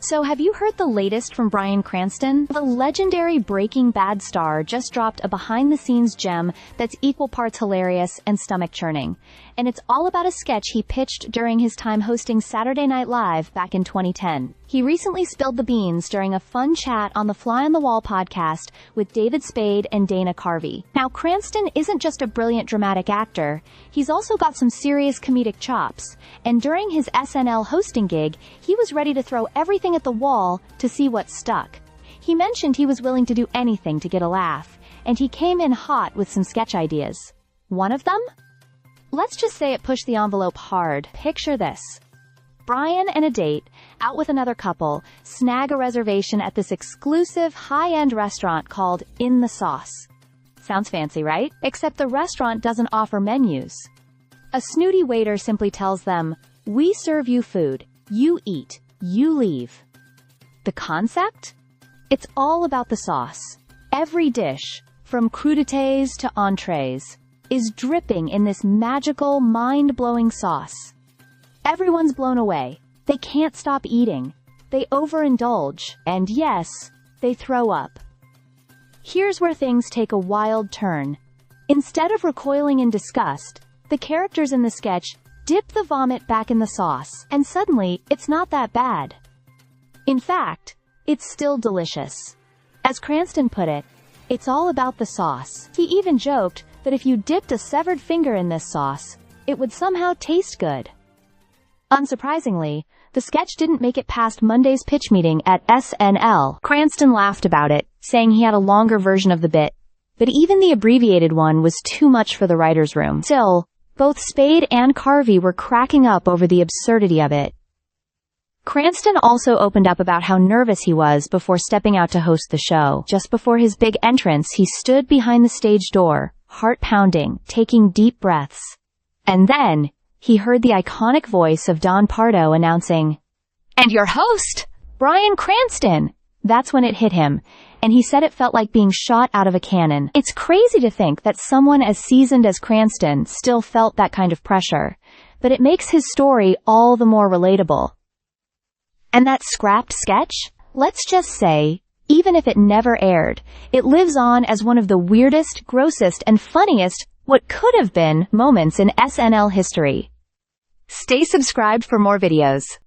So have you heard the latest from Bryan Cranston? The legendary Breaking Bad star just dropped a behind-the-scenes gem that's equal parts hilarious and stomach-churning. And it's all about a sketch he pitched during his time hosting Saturday Night Live back in 2010. He recently spilled the beans during a fun chat on the Fly on the Wall podcast with David Spade and Dana Carvey. Now, Cranston isn't just a brilliant dramatic actor, he's also got some serious comedic chops. And during his SNL hosting gig, he was ready to throw everything at the wall to see what stuck. He mentioned he was willing to do anything to get a laugh, and he came in hot with some sketch ideas. One of them? Let's just say it pushed the envelope hard. Picture this. Bryan and a date, out with another couple, snag a reservation at this exclusive, high-end restaurant called In the Sauce. Sounds fancy, right? Except the restaurant doesn't offer menus. A snooty waiter simply tells them, "We serve you food. You eat. You leave." The concept? It's all about the sauce. Every dish, from crudités to entrees, is dripping in this magical, mind-blowing sauce. Everyone's blown away. They can't stop eating. They overindulge. And yes, they throw up. Here's where things take a wild turn. Instead of recoiling in disgust, the characters in the sketch dip the vomit back in the sauce, and suddenly, it's not that bad. In fact, it's still delicious. As Cranston put it, it's all about the sauce. He even joked that if you dipped a severed finger in this sauce, it would somehow taste good. Unsurprisingly, the sketch didn't make it past Monday's pitch meeting at SNL. Cranston laughed about it, saying he had a longer version of the bit, but even the abbreviated one was too much for the writer's room. Still, both Spade and Carvey were cracking up over the absurdity of it. Cranston also opened up about how nervous he was before stepping out to host the show. Just before his big entrance, he stood behind the stage door, heart pounding, taking deep breaths. And then, he heard the iconic voice of Don Pardo announcing, "And your host, Bryan Cranston!" That's when it hit him, and he said it felt like being shot out of a cannon. It's crazy to think that someone as seasoned as Cranston still felt that kind of pressure, but it makes his story all the more relatable. And that scrapped sketch? Let's just say, even if it never aired, it lives on as one of the weirdest, grossest, and funniest, what could have been, moments in SNL history. Stay subscribed for more videos.